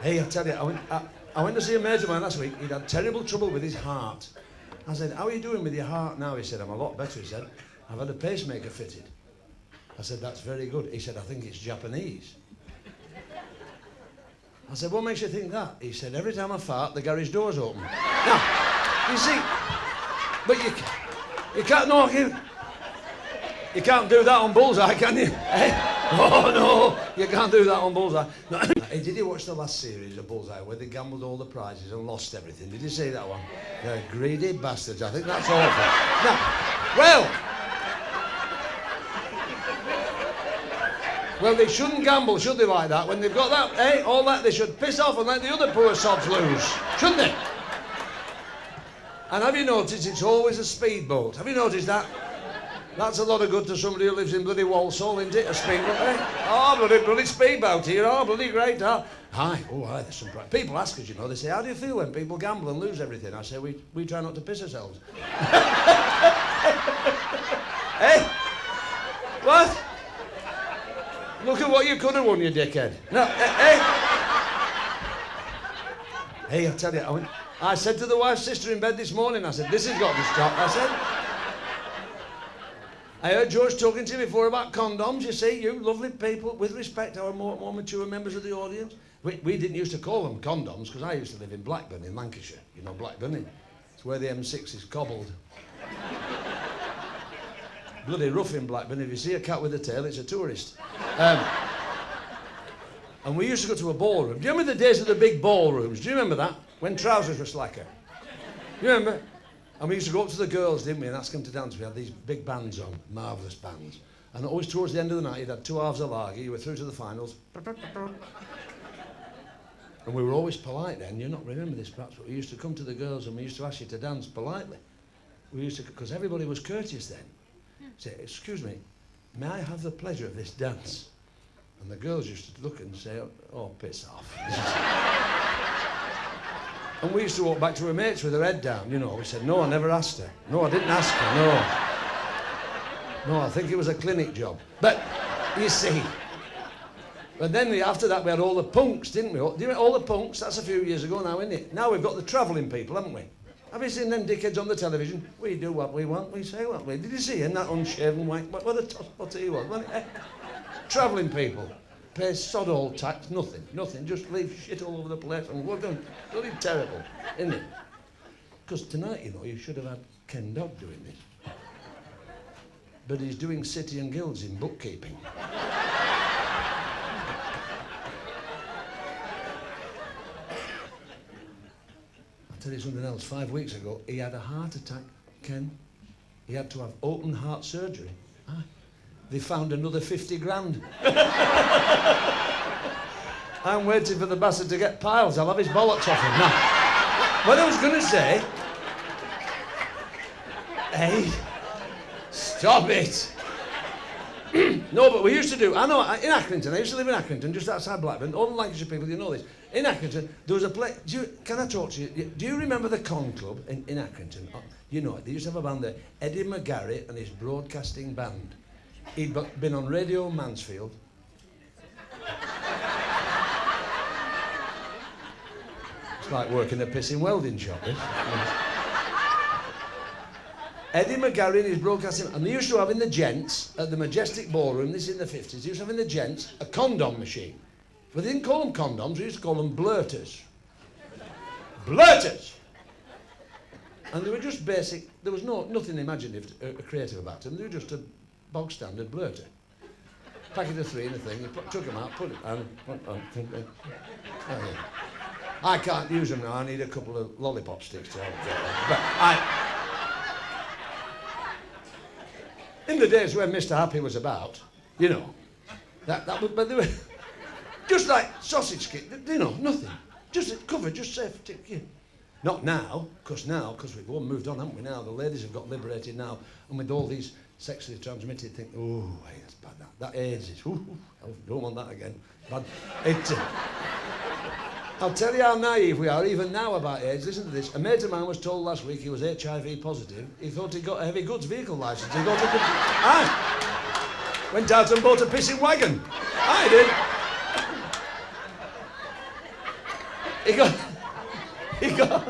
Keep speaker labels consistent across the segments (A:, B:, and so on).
A: Hey, I tell you, I went to see a mate of mine last week. He'd had terrible trouble with his heart. I said, how are you doing with your heart now? He said, I'm a lot better. He said, I've had a pacemaker fitted. I said, that's very good. He said, I think it's Japanese. I said, what makes you think that? He said, every time I fart, the garage door's open. Now, you see, but you can't, no, you can't do that on Bullseye, can you? Eh? Oh, no, you can't do that on Bullseye. No. Hey, did you watch the last series of Bullseye where they gambled all the prizes and lost everything? Did you see that one? They're greedy bastards. I think that's awful. Now, well, they shouldn't gamble, should they, like that? When they've got that, eh, all that, they should piss off and let the other poor sods lose, shouldn't they? And have you noticed it's always a speedboat? Have you noticed that? That's a lot of good to somebody who lives in bloody Walsall, isn't it? A speedboat, eh? Oh, bloody speedboat here. Oh, bloody great. Oh. Hi. Oh, hi, there's some pride. People ask us, you know, they say, how do you feel when people gamble and lose everything? I say, we try not to piss ourselves. Eh? What? Look at what you could have won, you dickhead. No, Hey, I tell you, I said to the wife's sister in bed this morning, I said, this has got to stop. I said, I heard George talking to you before about condoms. You see, you lovely people, with respect, our more mature members of the audience. We didn't used to call them condoms because I used to live in Blackburn in Lancashire. You know Blackburn? It's where the M6 is cobbled. Bloody rough in Blackburn. If you see a cat with a tail, it's a tourist. And we used to go to a ballroom. Do you remember the days of the big ballrooms? Do you remember that? When trousers were slacker. You remember? And we used to go up to the girls, didn't we, and ask them to dance. We had these big bands on, marvellous bands. And always towards the end of the night, you'd had 2 halves of lager, you were through to the finals. And we were always polite then. You not remember this perhaps, but we used to come to the girls and we used to ask you to dance politely. We used to, because everybody was courteous then. Say, excuse me, may I have the pleasure of this dance? And the girls used to look and say, oh, piss off. And we used to walk back to her mates with her head down, you know. We said, no, I never asked her. No, I didn't ask her, no. No, I think it was a clinic job. But, you see, but then after that we had all the punks, didn't we? Do you remember all the punks? That's a few years ago now, isn't it? Now we've got the travelling people, haven't we? Have you seen them dickheads on the television? We do what we want, we say what we... Did you see him, that unshaven wank? What a tosspot he was, wasn't it? Travelling people. Pay sod all tax, nothing, just leave shit all over the place and we're done. Bloody terrible, isn't it? Because tonight, you know, you should have had Ken Dodd doing this. But he's doing City and Guilds in bookkeeping. I'll tell you something else. 5 weeks ago, he had a heart attack, Ken. He had to have open heart surgery. They found another 50 grand. I'm waiting for the bastard to get piles. I'll have his bollocks off him. Now, what I was going to say... Hey, stop it. No, but we used to do... I know, in Accrington, I used to live in Accrington, just outside Blackburn. All the Lancashire people, you know this. In Accrington, there was a place... Can I talk to you? Do you remember the Con Club in Accrington? You know it. They used to have a band there. Eddie McGarry and his broadcasting band. He'd been on Radio Mansfield. It's like working a pissing welding shop, eh? Eddie McGarry and his broadcasting, and they used to have in the gents, at the Majestic Ballroom, this in the 50s, they used to have in the gents a condom machine. But they didn't call them condoms, we used to call them blurters. Blurters! And they were just basic, there was nothing imaginative, creative about them, they were just a bog standard blurter. Packet of 3 in a thing, you took them out, put it on. I can't use them now, I need a couple of lollipop sticks to help get them. But in the days when Mr. Happy was about, you know, but they were just like sausage skit, you know, nothing. Just covered, just safe. Yeah. Not now, because we've all moved on, haven't we now? The ladies have got liberated now, and with all these sexually transmitted things, oh, hey, that's bad, that AIDS is, I don't want that again. Bad. I'll tell you how naive we are, even now, about AIDS. Listen to this. A mate of mine was told last week he was HIV positive. He thought he got a heavy goods vehicle licence. He got went out and bought a pissing wagon. I did. he got,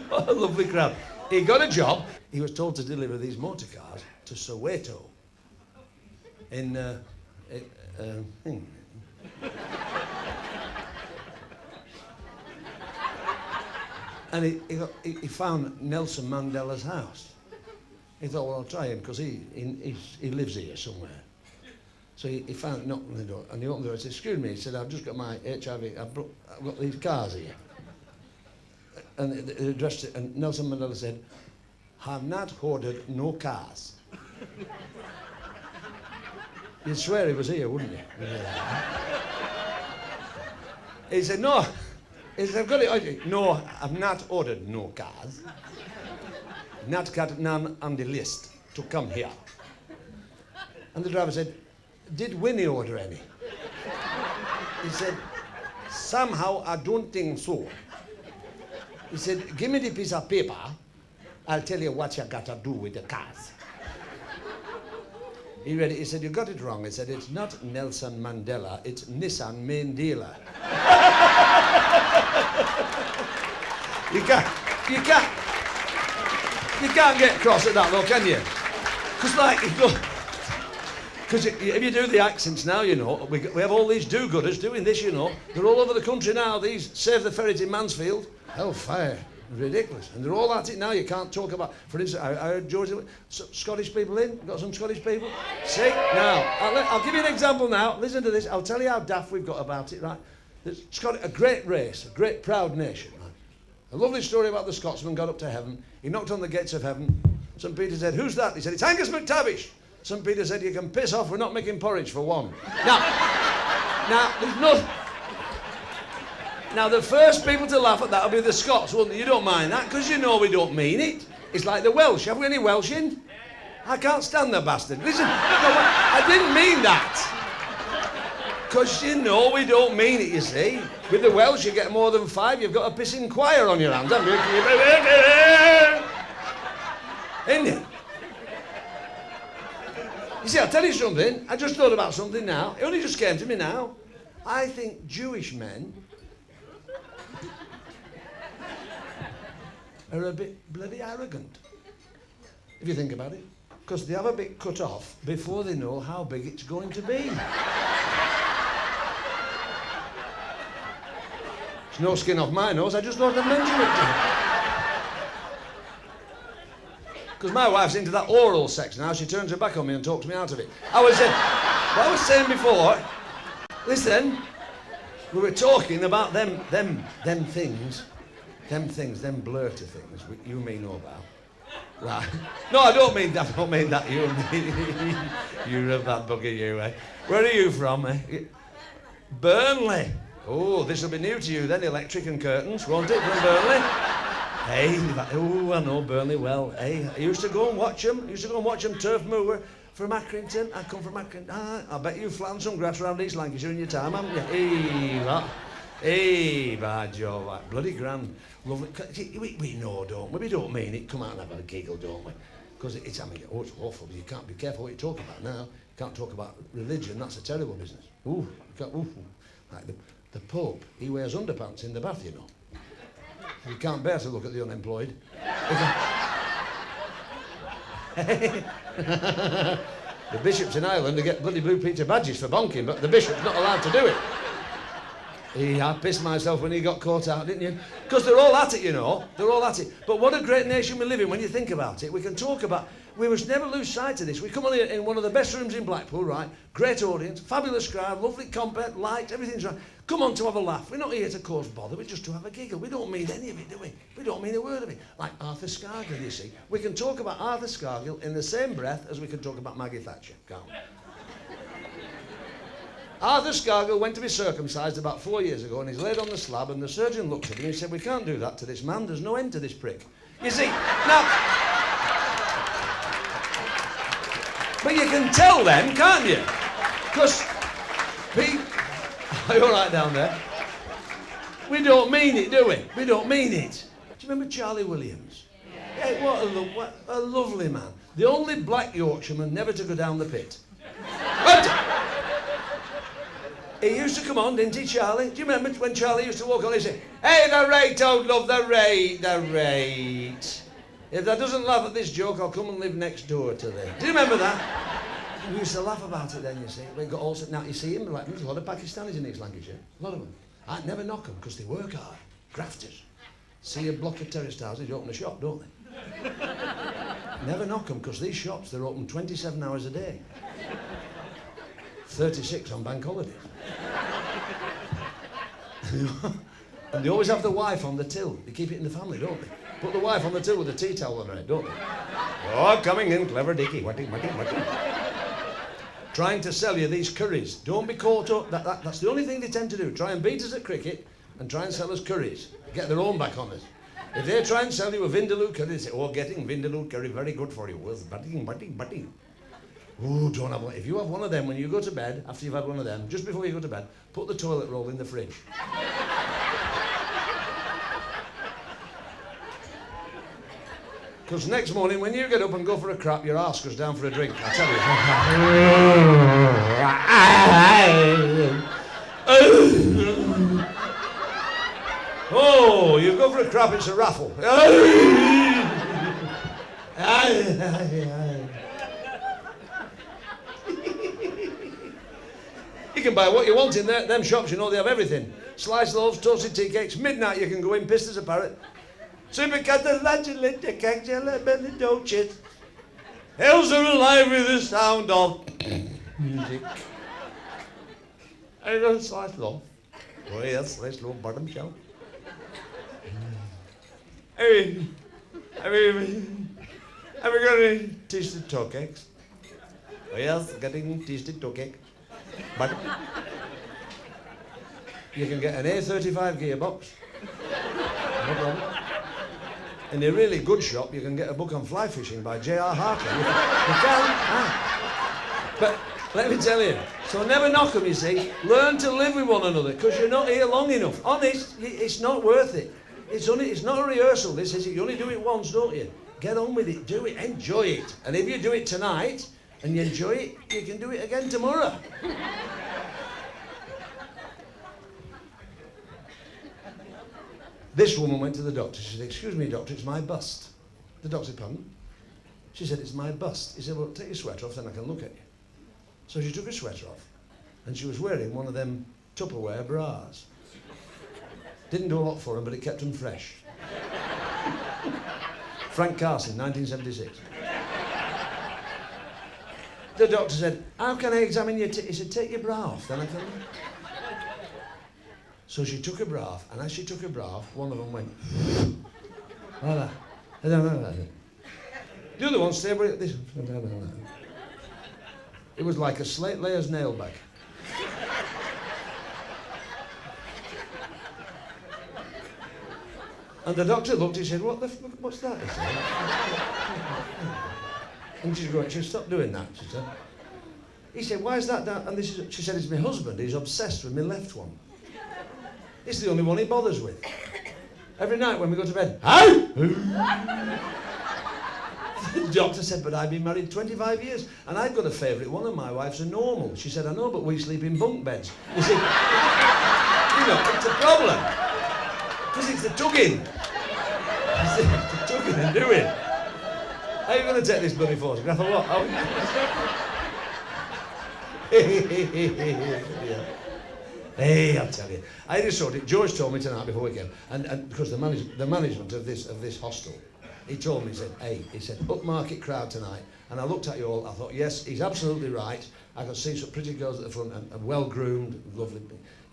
A: what a lovely crowd. He got a job. He was told to deliver these motor cars to Soweto. And he found Nelson Mandela's house. He thought, well, I'll try him, because he lives here somewhere. So he found, knocked on the door, and he opened the door and said, excuse me, he said, I've just got my HIV, I've got these cars here. And they addressed it, and Nelson Mandela said, have not ordered no cars. You'd swear he was here, wouldn't you? Yeah. He said, no. He said, I've got it. No, I've not ordered no cars. Not got none on the list to come here. And the driver said, did Winnie order any? He said, somehow I don't think so. He said, give me the piece of paper. I'll tell you what you got to do with the cars. He read it. He said, you got it wrong. He said, it's not Nelson Mandela, it's Nissan main dealer. You can't get cross at that, though, can you? Because, like, because if you do the accents now, you know, we have all these do-gooders doing this, you know. They're all over the country now, these Save the Ferret in Mansfield. Hellfire. Ridiculous. And they're all at it now. You can't talk about, for instance, I heard George, Scottish people in? Got some Scottish people? See? Now, I'll give you an example now. Listen to this. I'll tell you how daft we've got about it, right? Scotland, a great race, a great proud nation, right? A lovely story about the Scotsman got up to heaven. He knocked on the gates of heaven. St. Peter said, who's that? He said, it's Angus MacTavish. St. Peter said, you can piss off, we're not making porridge for one. Now, there's nothing. Now, the first people to laugh at that will be the Scots, wouldn't you? You don't mind that, because you know we don't mean it. It's like the Welsh. Have we any Welsh in? I can't stand the bastard. Listen, no, I didn't mean that. Because you know we don't mean it, you see. With the Welsh, you get more than 5, you've got a pissing choir on your hands, haven't you? Isn't it? You see, I'll tell you something. I just thought about something now. It only just came to me now. I think Jewish men are a bit bloody arrogant, if you think about it. Because they have a bit cut off before they know how big it's going to be. It's no skin off my nose, I just thought I'd mention it. Because my wife's into that oral sex now, she turns her back on me and talks me out of it. What I was saying before, listen, we were talking about them things. Them blurty things you may know about. Right. No, I don't mean that, You're a bad bugger, you, eh? Where are you from, eh? Burnley. Oh, this will be new to you then, electric and curtains, won't it, from Burnley? Hey, oh, I know Burnley well. Hey, I used to go and watch them. Turf Moor from Accrington. I come from Accrington. I bet you've flattened some grass around East Lancashire in your time, haven't you? Hey, that. Hey, by Jove, that bloody grand. Lovely. We know, don't we? We don't mean it. Come out and have a giggle, don't we? Because it's awful. You can't be careful what you talk about now. You can't talk about religion. That's a terrible business. Ooh, like the Pope, he wears underpants in the bath, you know. You can't bear to look at the unemployed. The bishops in Ireland, they get bloody Blue Peter badges for bonking, but the bishop's not allowed to do it. I pissed myself when he got caught out, didn't you? Because they're all at it, you know. They're all at it. But what a great nation we live in when you think about it. We can talk about... We must never lose sight of this. We come on here in one of the best rooms in Blackpool, right? Great audience, fabulous crowd, lovely compet, light, everything's right. Come on to have a laugh. We're not here to cause bother, we're just to have a giggle. We don't mean any of it, do we? We don't mean a word of it. Like Arthur Scargill, you see. We can talk about Arthur Scargill in the same breath as we can talk about Maggie Thatcher. Can't we? Arthur Scargill went to be circumcised about 4 years ago and he's laid on the slab and the surgeon looked at him and he said, we can't do that to this man, there's no end to this prick. You see, now... But you can tell then, can't you? Because... Are you all right down there? We don't mean it, do we? We don't mean it. Do you remember Charlie Williams? Yeah, what a lovely man. The only black Yorkshireman never to go down the pit. He used to come on, didn't he, Charlie? Do you remember when Charlie used to walk on? He'd say, "Hey, the rate, old love, the rate, the rate. If that doesn't laugh at this joke, I'll come and live next door to thee." Do you remember that? We used to laugh about it then, you see. We got all, now you see him, like, there's a lot of Pakistanis in East Lancashire. A lot of them. I'd never knock them because they work hard. Grafters. See a block of terraced houses, you open a shop, don't they? Never knock them because these shops, they're open 27 hours a day. 36 on bank holidays. And they always have the wife on the till. They keep it in the family, don't they? Put the wife on the till with a tea towel on her head, don't they? "Oh, coming in, clever Dicky. Watty. Trying to sell you these curries. Don't be caught up. That's the only thing they tend to do. Try and beat us at cricket and try and sell us curries. Get their own back on us. If they try and sell you a Vindaloo curry, they say, "Oh, getting Vindaloo curry, very good for you." Well, butting. Oh, don't have one. If you have one of them when you go to bed, after you've had one of them, just before you go to bed, put the toilet roll in the fridge. Because next morning, when you get up and go for a crap, your arse goes down for a drink, I tell you. Oh, you go for a crap, it's a raffle. You can buy what you want in them shops, you know, they have everything. Sliced loaves, toasted tea cakes, midnight you can go in, pissed as a parrot. Hills are alive with the sound of music. I don't slice loaf. Oh yes, slice loaf, bottom shelf. Have you got any tasted toe cakes? Oh yes, getting tasted toe cake. But you can get an A35 gearbox. No problem. In a really good shop, you can get a book on fly fishing by J.R. Harker. You can. But let me tell you, so never knock them, you see. Learn to live with one another, because you're not here long enough. Honest, it's not worth it. It's not a rehearsal, this is it. You only do it once, don't you? Get on with it, do it, enjoy it. And if you do it tonight, and you enjoy it, you can do it again tomorrow. This woman went to the doctor. She said, "Excuse me, doctor, it's my bust." The doctor said, "Pardon?" She said, "It's my bust." He said, "Well, take your sweater off, then I can look at you." So she took her sweater off, and she was wearing one of them Tupperware bras. Didn't do a lot for them, but it kept them fresh. Frank Carson, 1976. The doctor said, "How can I examine your He said, "Take your bra off, then I can..." So she took her bra off, and as she took her bra off, one of them went... like that. The other one stayed with this. It was like a slate layer's nail bag. And the doctor looked, he said, "What's that?" He said. And she's going, "She'll stop doing that," she said. He said, "Why is that down?" And she said, "It's my husband, he's obsessed with my left one. It's the only one he bothers with. Every night when we go to bed, The doctor said, "But I've been married 25 years, and I've got a favourite one, and my wife's a normal." She said, "I know, but we sleep in bunk beds." You see, it's a problem. Because it's the tugging. It's the tugging and doing. How are you going to take this bloody photograph or what? Yeah. Hey, I'll tell you. I just saw it. George told me tonight before we came, and because the management of this hostel, he told me, he said, "Upmarket crowd tonight." And I looked at you all, I thought, yes, he's absolutely right. I could see some pretty girls at the front and well-groomed, lovely.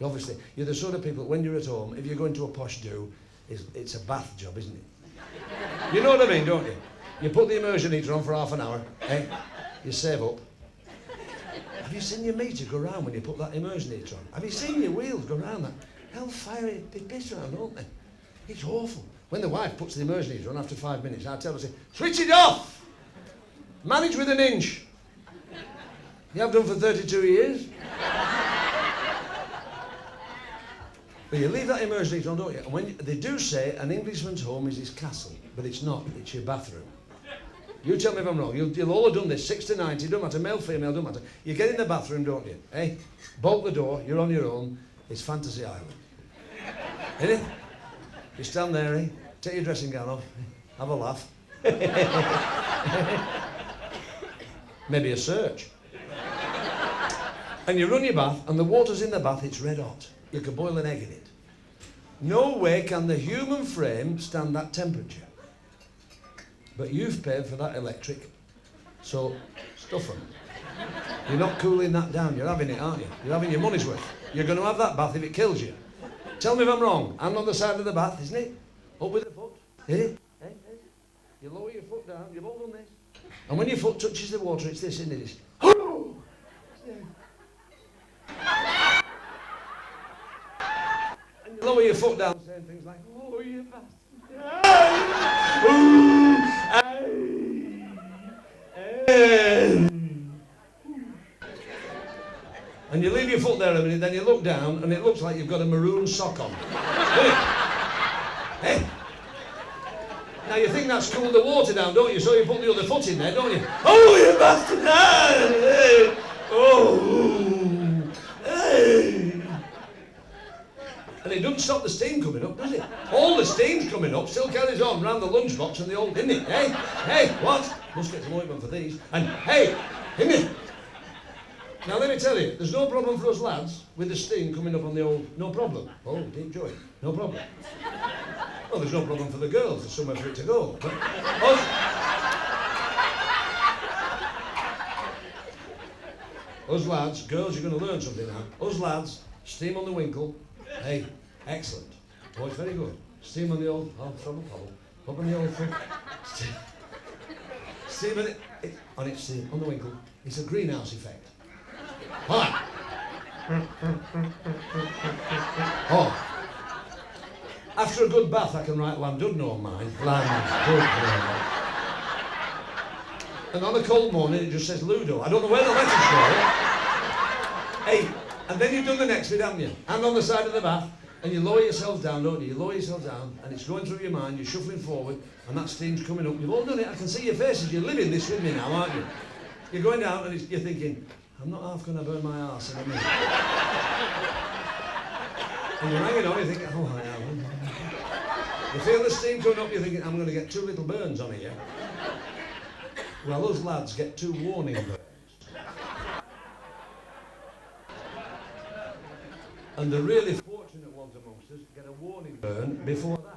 A: Obviously, you're the sort of people, when you're at home, if you go into a posh do, it's a bath job, isn't it? You know what I mean, don't you? You put the immersion heater on for half an hour, you save up. Have you seen your meter go round when you put that immersion heater on? Have you seen your wheels go round that? Hellfire, they piss around, don't they? It's awful. When the wife puts the immersion heater on after 5 minutes, I tell her, "Switch it off! Manage with an inch." You have done for 32 years. But you leave that immersion heater on, don't you? And when they do say an Englishman's home is his castle, but it's not, it's your bathroom. You tell me if I'm wrong. You'll all have done this, 6 to 90, don't matter, male, female, don't matter. You get in the bathroom, don't you? Eh? Bolt the door, you're on your own. It's Fantasy Island. Isn't it? You stand there, eh? Take your dressing gown off, have a laugh. Maybe a search. And you run your bath, and the water's in the bath, it's red hot. You could boil an egg in it. No way can the human frame stand that temperature. But you've paid for that electric, so stuff them. You're not cooling that down, you're having it, aren't you? You're having your money's worth. You're going to have that bath if it kills you. Tell me if I'm wrong. Hand on the side of the bath, isn't it? Up with the foot. Eh? Eh? Eh? You lower your foot down, you've all done this. And when your foot touches the water, it's this, isn't it? It's, oh! And you lower your foot down, saying things like, oh, you bastard. And you leave your foot there a minute, then you look down, and it looks like you've got a maroon sock on. Doesn't it? Eh? Now you think that's cooled the water down, don't you? So you put the other foot in there, don't you? Oh, you bastard! Oh! Hey! And it doesn't stop the steam coming up, does it? All the steam's coming up, still carries on round the lunchbox and the old, isn't it? Hey, hey, what? Must get some ointment for these. And hey, isn't it? Now let me tell you, there's no problem for us lads with the steam coming up on the old, no problem. Oh, deep joy, no problem. Well, there's no problem for the girls, there's somewhere for it to go. But us lads, girls, you're going to learn something now. Us lads, steam on the winkle. Hey, excellent. Boys, very good. Steam on the old, oh, trouble, bubble. Up on the old foot. Steam on it, on its steam, on the winkle. It's a greenhouse effect. Hi. Oh. After a good bath, I can write Llandudno on mine. Llandudno. And on a cold morning, it just says Ludo. I don't know where the letters go. Hey, and then you've done the next bit, haven't you? Hand on the side of the bath, and you lower yourself down, don't you? You lower yourself down, and it's going through your mind, you're shuffling forward, and that steam's coming up. You've all done it, I can see your faces, you're living this with me now, aren't you? You're going down, and you're thinking, I'm not half going to burn my arse in a minute. And you're hanging on, you're thinking, oh, I am. You feel the steam coming up, you're thinking, I'm going to get 2 little burns on it, yeah? Well, those lads get 2 warning burns. And the really fortunate ones amongst us get a warning burn before that.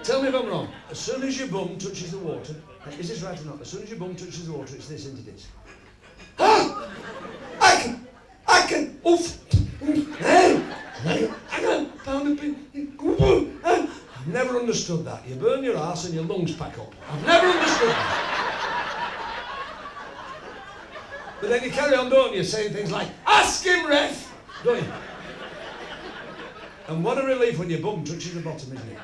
A: Tell me if I'm wrong. As soon as your bum touches the water, is this right or not? As soon as your bum touches the water, it's this, isn't it? Ah! I can, oof! Hey! I can, pound a pin. I've never understood that. You burn your arse and your lungs pack up. I've never understood that. But then you carry on, don't you, saying things like, ask him, ref! Don't you? And what a relief when your bum touches the bottom, isn't it?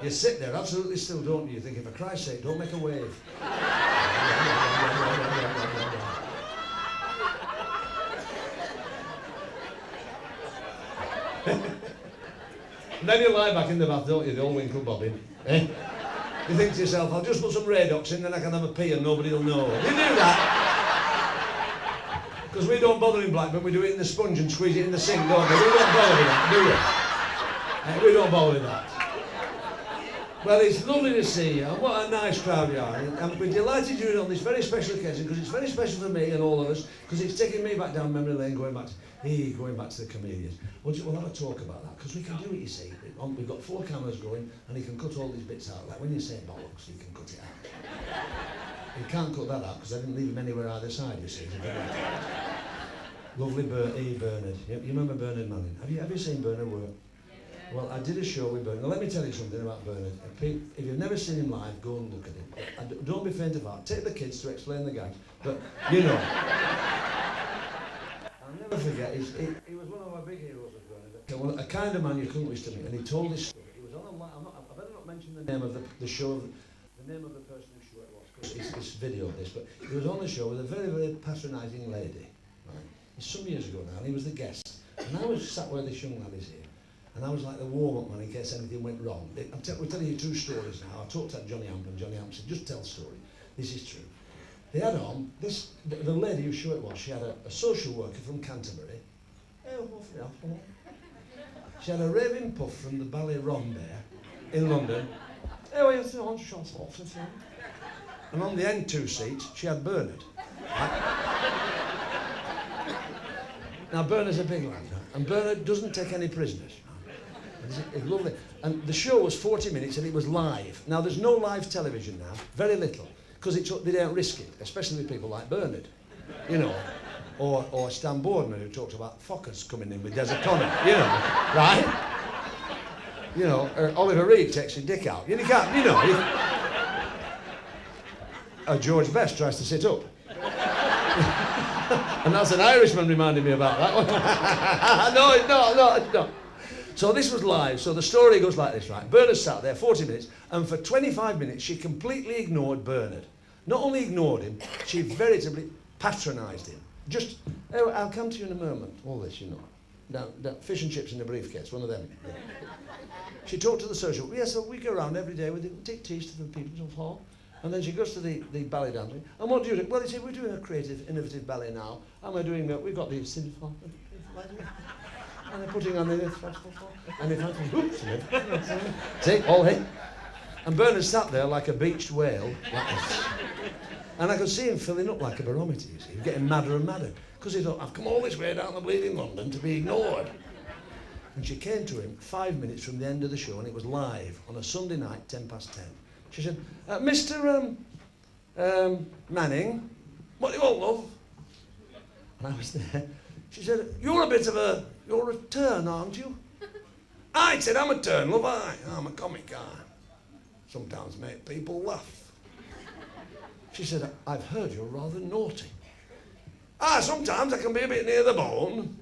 A: You sit there absolutely still, don't you? You think, for Christ's sake, don't make a wave. And then you lie back in the bath, don't you, the old winkle bobbing. Eh? You think to yourself, I'll just put some Radox in, then I can have a pee and nobody will know. You do that. Because we don't bother in Blackburn, we do it in the sponge and squeeze it in the sink, don't we? We don't bother with that, do we? We don't bother with that. Well, it's lovely to see you, and what a nice crowd you are. And we're delighted you're on this very special occasion, because it's very special for me and all of us, because it's taking me back down memory lane, going back to the comedians. We'll have a talk about that, because we can do it, you see. We've got 4 cameras going, and he can cut all these bits out. Like when you say bollocks, you can cut it out. You can't cut that out, because I didn't leave him anywhere either side, you see. Lovely Bernard. You remember Bernard Manning? Have you seen Bernard work? Well, I did a show with Bernard. Now, let me tell you something about Bernard. If you've never seen him live, go and look at him. And don't be faint of heart. Take the kids to explain the gags. But, you know. I'll never forget, he was one of my big heroes of Bernard. A kind of man you couldn't wish to meet. And he told this story. He was on a line. I better not mention the name of the show, the name of the person whose show it was, because it's video of this. But he was on the show with a very, very patronising lady. Right? It's some years ago now, and he was the guest. And I was sat where this young lad is here. And I was like the warm-up man in case anything went wrong. We're telling you 2 stories now. I talked to Johnny Amp, and Johnny Amp said, just tell the story. This is true. They had on, the lady whose show it was, she had a social worker from Canterbury. She had a raving puff from the Ballet Rambert in London. And on the end 2 seats, she had Bernard. Now, Bernard's a big lad, and Bernard doesn't take any prisoners. It's lovely. And the show was 40 minutes, and it was live. Now, there's no live television now, very little, because they don't risk it, especially with people like Bernard, you know, or Stan Boardman, who talks about Fockers coming in with Des O'Connor, you know, right? You know, Oliver Reed takes his dick out. You can't, you know. George Best tries to sit up. And that's an Irishman reminded me about that one. No. So this was live. So the story goes like this, right? Bernard sat there 40 minutes, and for 25 minutes she completely ignored Bernard. Not only ignored him, she veritably patronised him. Just, oh, I'll come to you in a moment. All this, you know. Now, fish and chips in a briefcase, one of them. Yeah. She talked to the social. Yes, so we go around every day, we take teas to the people in the hall. And then she goes to the ballet dancing. And what do you do? Well, he said, we're doing a creative, innovative ballet now. And we're doing, we've got the synthesizer. And they're putting on the and they fancy, oops, see, all hit. And Bernard sat there like a beached whale, like this. And I could see him filling up like a barometer, you see. He was getting madder and madder. Because he thought, I've come all this way down the bleeding London to be ignored. And she came to him 5 minutes from the end of the show, and it was live on a Sunday night, 10 past 10. She said, Mr. Manning, what do you want, love? And I was there. She said, you're a turn, aren't you? I said, I'm a turn, love, I'm a comic guy. Sometimes make people laugh. She said, I've heard you're rather naughty. Sometimes I can be a bit near the bone.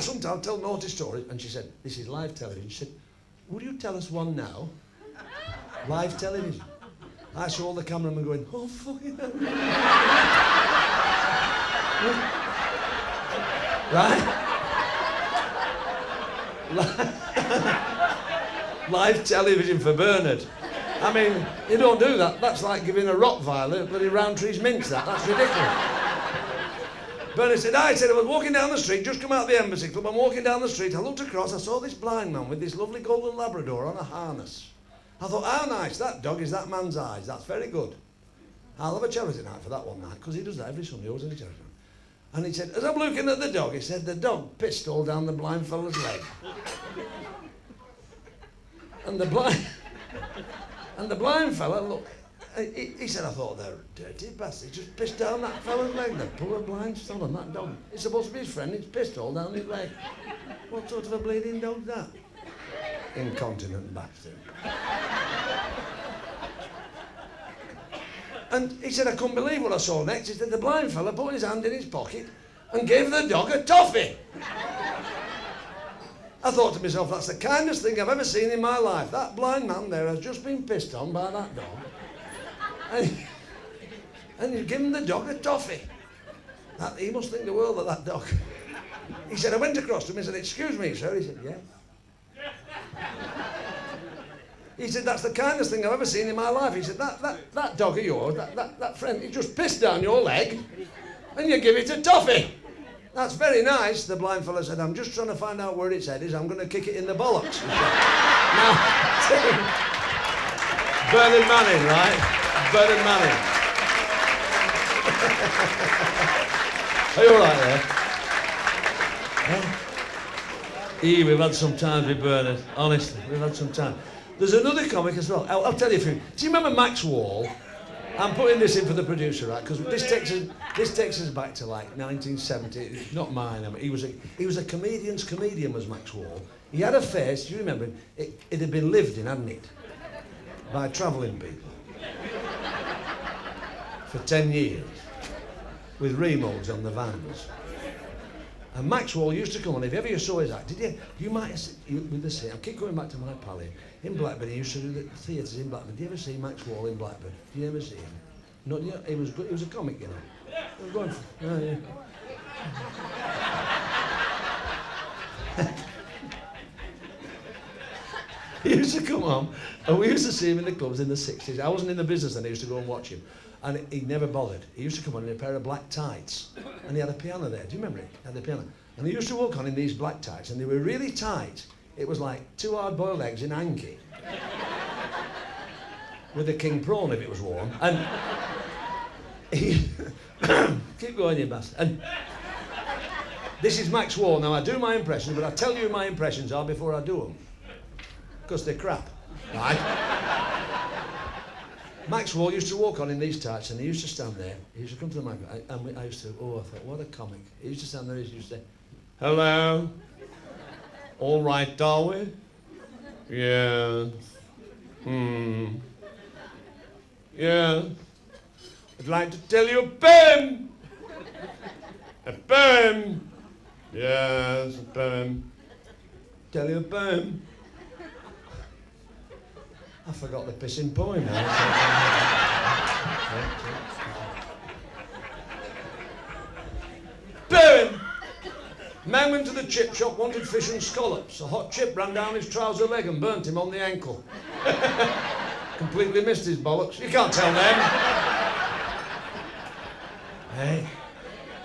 A: Sometimes tell naughty stories. And she said, this is live television. She said, would you tell us one now? Live television. I saw the cameraman going, oh, fucking hell. Right? Live television for Bernard. I mean, you don't do that. That's like giving a Rottweiler a bloody Roundtree's mince, that's ridiculous. Bernard said, I was walking down the street, just come out of the Embassy Club, I'm walking down the street, I looked across, I saw this blind man with this lovely golden Labrador on a harness. I thought, how nice, that dog is that man's eyes, that's very good. I'll have a charity night for that one night, because he does that every Sunday, always has a charity night. And he said, as I'm looking at the dog, he said, the dog pissed all down the blind fella's leg. And the blind fella, look, he said, I thought, they're dirty bastards, just pissed down that fella's leg, the poor blind son on that dog. It's supposed to be his friend, it's pissed all down his leg. What sort of a bleeding dog's that? Incontinent bastard. And he said, I couldn't believe what I saw next. He said, the blind fella put his hand in his pocket and gave the dog a toffee. I thought to myself, that's the kindest thing I've ever seen in my life. That blind man there has just been pissed on by that dog. And you give him the dog a toffee. He must think the world of that dog. He said, I went across to him and said, excuse me, sir. He said, yeah. He said, that's the kindest thing I've ever seen in my life. He said, that dog of yours, that friend, he just pissed down your leg and you give it a toffee. That's very nice. The blind fella said, I'm just trying to find out where its head is. I'm going to kick it in the bollocks. Now, Bernard Manning, right? Bernard Manning. Are you all right there? Huh? We've had some times with Bernard. Honestly, we've had some time. There's another comic as well. I'll tell you a few. Do you remember Max Wall? I'm putting this in for the producer, right? Because this takes us back to like 1970. Not mine. I mean, he was a comedian's comedian, was Max Wall. He had a face. Do you remember? It had been lived in, hadn't it? By travelling people for 10 years with remodes on the vans. And Max Wall used to come on, if ever you saw his act, you might have seen, with the same, I keep going back to my pal here, in Blackburn, he used to do the theatres in Blackburn. Did you ever see Max Wall in Blackburn? Did you ever see him? No, he was good, he was a comic, you know. I'm going for, oh, yeah. He used to come home, and we used to see him in the clubs in the 60s. I wasn't in the business then, I used to go and watch him. And he never bothered. He used to come on in a pair of black tights. And he had a piano there. Do you remember it? He had the piano. And he used to walk on in these black tights, and they were really tight. It was like 2 hard-boiled eggs in hanky. With a king prawn if it was warm. And he... Keep going, you bastard. And this is Max Wall. Now, I do my impressions, but I tell you who my impressions are before I do them. Because they're crap. Right? Max Wall used to walk on in these tights, and he used to stand there. He used to come to the microphone, and I used to, I thought, what a comic. He used to stand there, he used to say, hello? All right, Darwin? Yes. Yeah. I'd like to tell you a poem. A poem. Yes, a poem. Tell you a poem. I forgot the pissing poem now. Bowen! Man went to the chip shop, wanted fish and scallops. A hot chip ran down his trouser leg and burnt him on the ankle. Completely missed his bollocks. You can't tell them. Hey,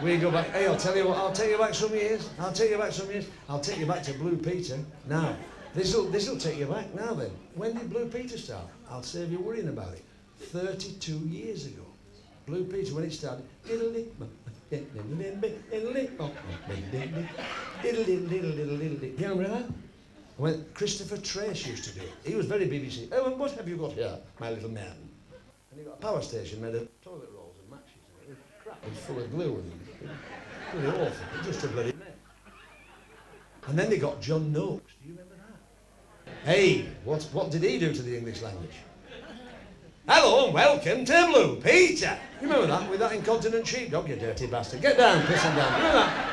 A: we go back. Hey, I'll tell you what, I'll take you back some years. I'll take you back some years. I'll take you back to Blue Peter. Now, this'll take you back now then. When did Blue Peter start? I'll save you worrying about it. 32 years ago. Blue Peter, when it started. Do you remember that? When Christopher Trace used to do it. He was very BBC. Oh, and what have you got here, my little man? And he got a power station made of toilet rolls and matches. And it was crap. It was full of glue and really awful. It was just a bloody mess. And then they got John Noakes. Do you remember that? Hey, what did he do to the English language? Hello and welcome to Blue Peter. You remember that? With that incontinent sheepdog, you dirty bastard. Get down, piss him down. Remember that?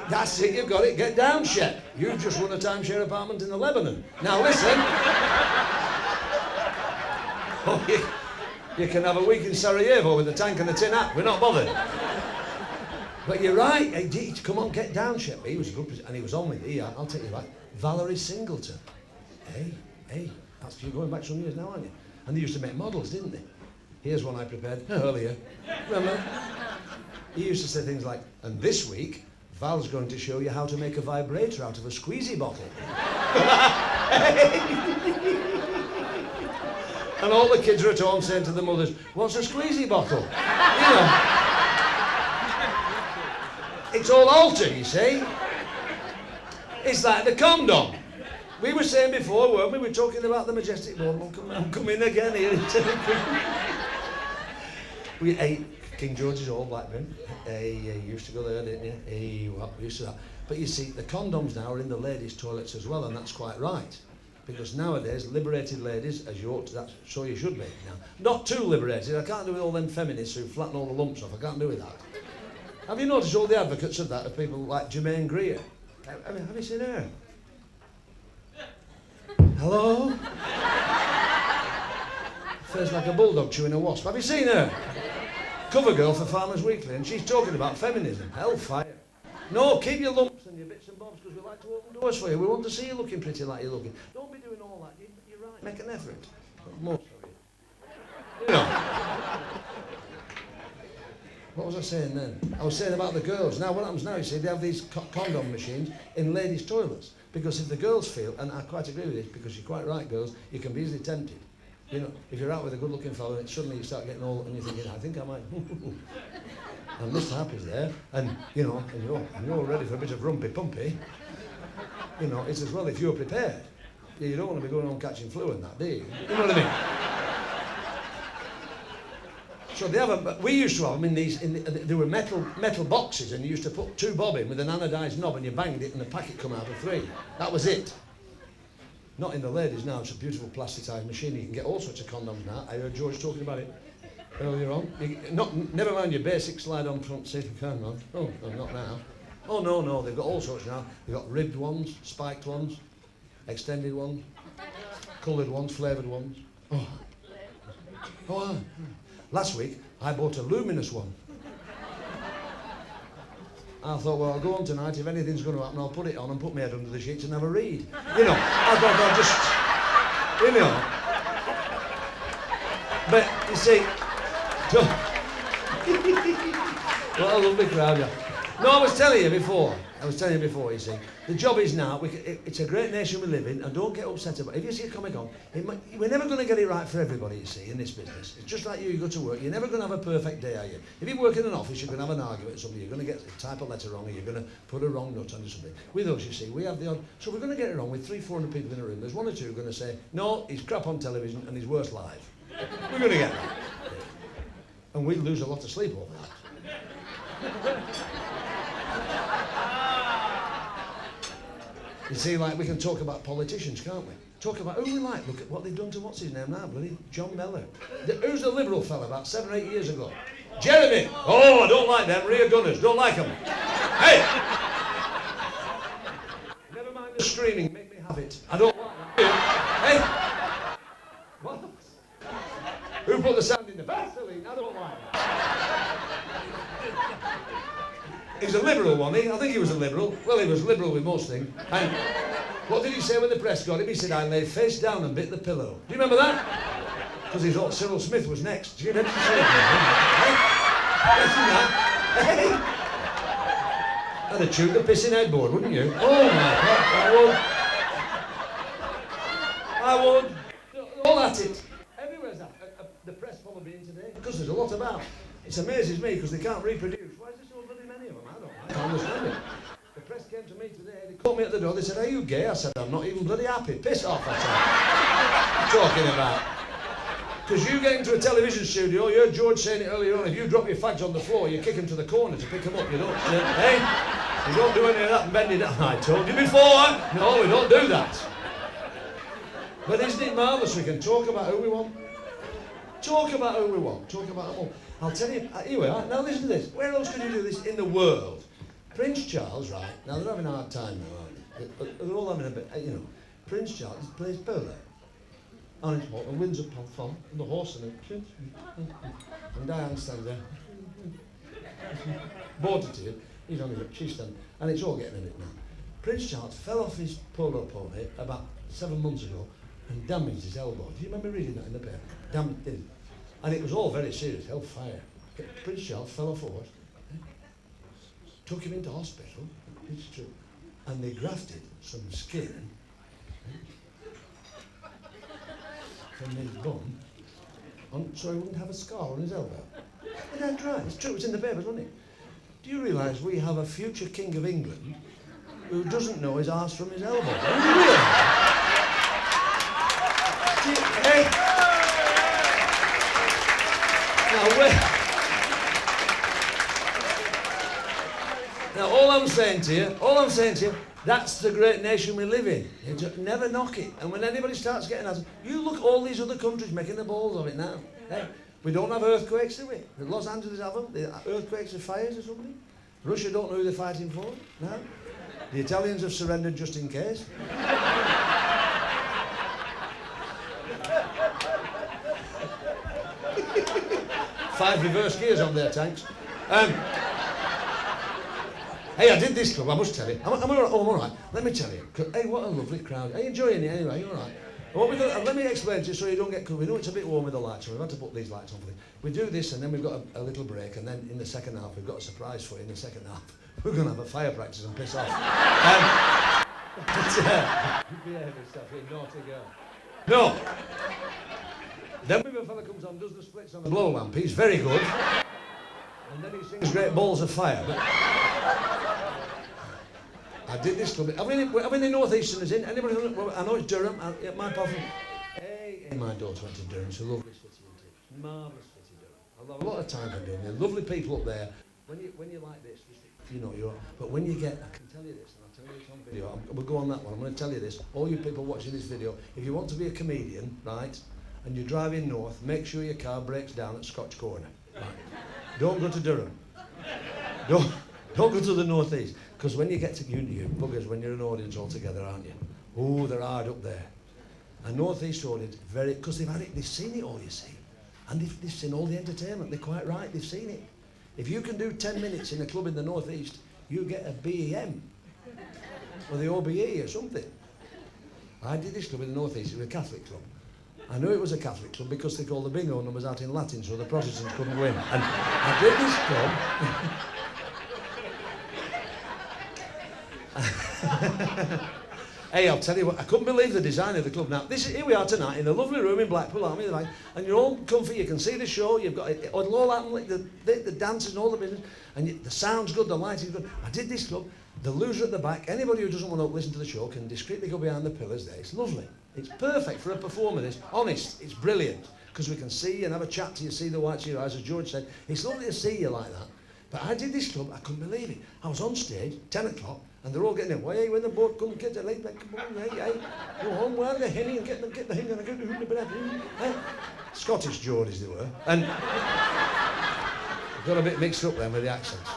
A: That's it, you've got it. Get down, Shep. You've just run a timeshare apartment in the Lebanon. Now listen. Oh, you can have a week in Sarajevo with a tank and a tin hat. We're not bothered. But you're right. Hey, come on, get down, Shep. He was a good person. And he was on with I'll take you back. Valerie Singleton. Hey. You're going back some years now, aren't you? And they used to make models, didn't they? Here's one I prepared earlier. Remember? He used to say things like, and this week, Val's going to show you how to make a vibrator out of a squeezy bottle. And all the kids are at home saying to the mothers, what's a squeezy bottle? You know. It's all altered, you see. It's like the condom. We were saying before, weren't we? We were talking about the majestic ball. I'm coming again here. We ate King George's Hall, Blackburn. You used to go there, didn't you? We used to that. But you see, the condoms now are in the ladies' toilets as well, and that's quite right. Because nowadays, liberated ladies, as you ought to, that's so you should be now. Not too liberated. I can't do with all them feminists who flatten all the lumps off. I can't do with that. Have you noticed all the advocates of that are people like Jermaine Greer? Have you seen her? Hello? Feels like a bulldog chewing a wasp. Have you seen her? Cover girl for Farmers Weekly, and she's talking about feminism. Hellfire. No, keep your lumps and your bits and bobs, because we like to open doors for you. We want to see you looking pretty like you're looking. Don't be doing all that. You're right. Make an effort. Most of you. You know. What was I saying then? I was saying about the girls. Now, what happens now, you see, they have these condom machines in ladies' toilets. Because if the girls feel, and I quite agree with this, because you're quite right, girls, you can be easily tempted. You know, if you're out with a good-looking fellow and suddenly you start getting old and you're thinking, I think I might. And Mr. Happy's there, and, you know, and you're ready for a bit of rumpy-pumpy. You know, it's as well if you're prepared. You don't want to be going on catching flu and that, do you? You know what I mean? So they have we used to have them in these, they were metal boxes, and you used to put 2 bob in with an anodised knob, and you banged it and the packet come out of 3. That was it. Not in the ladies now, it's a beautiful plasticized machine. You can get all sorts of condoms now. I heard George talking about it earlier on. Never mind your basic slide-on front seat for condom. Oh, not now. Oh, no, they've got all sorts now. They've got ribbed ones, spiked ones, extended ones, coloured ones, flavoured ones. Oh, last week, I bought a luminous one. I thought, well, I'll go on tonight. If anything's going to happen, I'll put it on and put my head under the sheets and have a read. You know, I thought I'll just, you know. But, you see, what a lovely crowd, yeah. No, I was telling you before, you see, the job is now, it's a great nation we live in, and don't get upset about it. If you see a comic on, we're never going to get it right for everybody, you see, in this business. It's just like you go to work, you're never going to have a perfect day, are you? If you work in an office, you're going to have an argument with somebody, you're going to type a letter wrong, or you're going to put a wrong note under something. With us, you see, we have the odd, so we're going to get it wrong with 300-400 people in a room. There's one or two who are going to say, no, he's crap on television and he's worse live. We're going to get that. And we lose a lot of sleep over that. You see, like, we can talk about politicians, can't we? Talk about who we like. Look at what they've done to what's his name now, bloody John Mellor. Who's the Liberal fella about 7 or 8 years ago? Jeremy! Oh, I don't like them. Rear gunners. Don't like them. Hey! Never mind the screaming. Make me have it. I don't like that. Hey! What? Who put the sand in the Vaseline? I don't like that. He's a Liberal, wasn't he? I think he was a Liberal. Well, he was Liberal with most things. And what did he say when the press got him? He said, I lay face down and bit the pillow. Do you remember that? Because he thought Cyril Smith was next. Do you remember that? Hey? I'd have chewed the pissing headboard, wouldn't you? Oh, my God, I would. All at it. Everywhere's that. The press full of being today. Because there's a lot about. It amazes me because they can't reproduce. Why is there so bloody many of them? I don't understand it. The press came to me today, they called me at the door, they said, are you gay? I said, I'm not even bloody happy. Piss off, I said. What are you talking about? Because you get into a television studio, you heard George saying it earlier on, if you drop your fags on the floor, you kick them to the corner to pick them up. You don't, hey? You don't do any of that and bend it down. I told you before. No, we don't do that. But isn't it marvellous? We can talk about who we want. Talk about who we want. Talk about them all. I'll tell you, here we are. Now listen to this. Where else can you do this in the world? Prince Charles, right, now they're having a hard time now, aren't they? They're all having a bit, you know. Prince Charles plays polo. And it's what, and wins a platform, and the horse and the and Diane stands there. Bought it to him, he's on it, she's standing, and it's all getting a bit now. Prince Charles fell off his polo pony about 7 months ago and damaged his elbow. Do you remember reading that in the paper? Damaged it. And it was all very serious, hellfire. Prince Charles fell off a horse, took him into hospital, it's true, and they grafted some skin from his bum so he wouldn't have a scar on his elbow. And that's right, it's true, it's in the papers, wasn't it? Do you realise we have a future King of England who doesn't know his arse from his elbow? Do you realise? Hey? Now, all I'm saying to you, that's the great nation we live in. You just never knock it. And when anybody starts getting at it, you look at all these other countries making the balls of it now. Hey, we don't have earthquakes, do we? Los Angeles have them. The earthquakes or fires or something. Russia don't know who they're fighting for. No. The Italians have surrendered just in case. 5 reverse gears on their tanks. Hey, I did this club, I must tell you. I'm all right. Let me tell you. Hey, what a lovely crowd. Are you enjoying it anyway? You all right? What we got, let me explain to you so you don't get cold. We know it's a bit warm with the lights, so we've had to put these lights on for you. We do this and then we've got a little break, and then in the second half, we've got a surprise for you in the second half. We're going to have a fire practice and piss off. Behave yourself, you naughty girl. No. Then when a fella comes on, does the splits on the blow lamp, he's very good. And then he sings Great Balls of Fire. But I did this club. Have any North-Easterners in? Anybody? I know it's Durham. My pal from... Hey, my daughter went to Durham. It's a lovely city, isn't it? Marvellous city, Durham. I love a lot of time for doing it. Lovely people up there. When you like this, you know, but when you get... I can tell you this, and I'll tell you this on video. We'll go on that one. I'm going to tell you this. All you people watching this video, if you want to be a comedian, right, and you're driving north, make sure your car breaks down at Scotch Corner. Right. Don't go to Durham. Don't go to the northeast, because when you get to you buggers, when you're an audience altogether, aren't you? Oh, they're hard up there. A northeast audience, because they've seen it all, you see, and they've seen all the entertainment. They're quite right. They've seen it. If you can do 10 minutes in a club in the northeast, you get a BEM or the OBE or something. I did this club in the North East, it was a Catholic club. I knew it was a Catholic club because they called the bingo numbers out in Latin so the Protestants couldn't win. And I did this club. Hey, I'll tell you what, I couldn't believe the design of the club. Now, here we are tonight in a lovely room in Blackpool, aren't we? And you're all comfy, you can see the show, you've got it, all that, like the dances and all the business, and the sound's good, the lighting's good. I did this club, the loser at the back, anybody who doesn't want to listen to the show can discreetly go behind the pillars there. It's lovely. It's perfect for a performer, this. Honest, it's brilliant, because we can see you and have a chat to you, see the whites of your eyes, as George said. It's lovely to see you like that. But I did this club, I couldn't believe it. I was on stage, 10 o'clock, and they're all getting in. Well, hey, when the boat comes, kids are late, come on, hey, go home, well, the henny and get the henny and get the hey. Scottish Geordies they were. And got a bit mixed up then with the accents.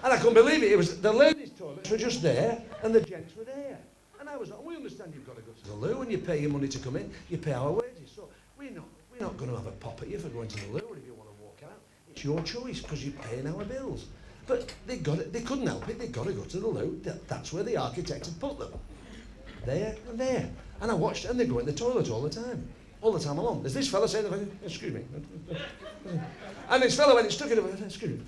A: And I couldn't believe it. It was the ladies' toilets were just there, and the gents were there. And I was like, we understand you've got to go to the loo, and you pay your money to come in, you pay our wages. So we're not going to have a pop at you for going to the loo, or if you want to walk out. It's your choice, because you're paying our bills. But they couldn't help it, they got to go to the loo. That's where the architect had put them. There and there. And I watched, and they go in the toilet all the time along. There's this fella saying, excuse me. And this fella went and stuck it over, excuse me.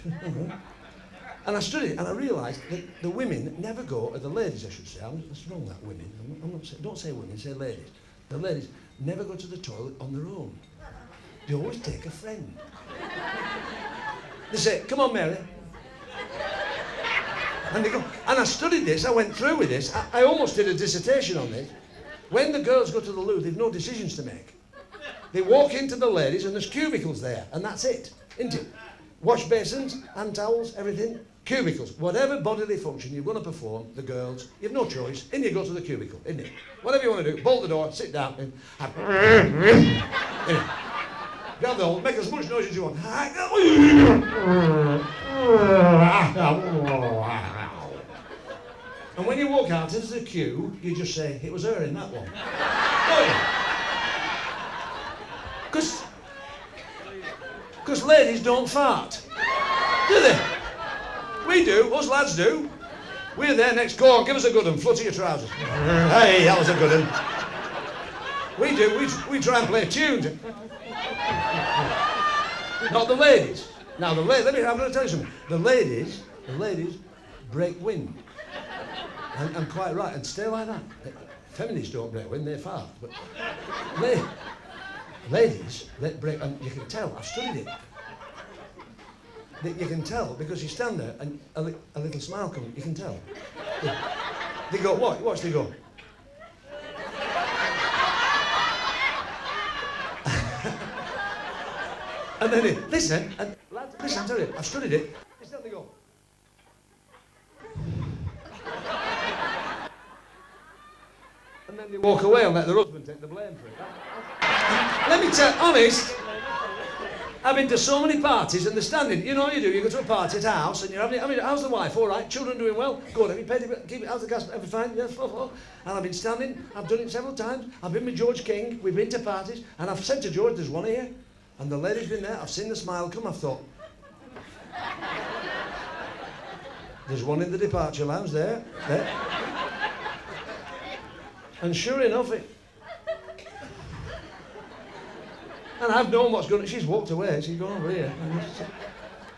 A: And I studied it, and I realised that the women never go, or the ladies I should say, that's wrong, that women. I'm not saying, don't say women, say ladies. The ladies never go to the toilet on their own. They always take a friend. They say, come on, Mary. And they go, and I studied this, I went through with this, I almost did a dissertation on this. When the girls go to the loo, they've no decisions to make. They walk into the ladies and there's cubicles there, and that's it, isn't it? Wash basins, hand towels, everything, cubicles. Whatever bodily function you're going to perform, the girls, you've no choice, in you go to the cubicle, isn't it? Whatever you want to do, bolt the door, sit down, and grab the hole, make as much noise as you want. And when you walk out into the queue, you just say, it was her in that one. Because ladies don't fart. Do they? We do, us lads do. We're there next, go on, give us a good one, flutter your trousers. Hey, that was a good one. We do, we try and play tunes. Not the ladies. Now the ladies, I'm going to tell you something. The ladies break wind. And quite right, and stay like that. Feminists don't break wind, they fart. But ladies, they break, and you can tell, I've studied it. You can tell, because you stand there and a little smile comes, you can tell. They go, what? Watch, they go. And then they listen, and lads, listen, I tell you, I've studied it. Listen, they go. And then they walk away and let their husband take the blame for it. Let me tell you, honest, I've been to so many parties and they're standing, you know what you do, you go to a party at a house and you're having, how's the wife, all right, children doing well, good, have you paid it, keep it, how's the gas, everything fine, yes, and I've been standing, I've done it several times, I've been with George King, we've been to parties, and I've said to George, there's one here, and the lady's been there, I've seen the smile come, I've thought, there's one in the departure lounge there. And sure enough, and I've known what's going on. She's walked away, she's gone over here.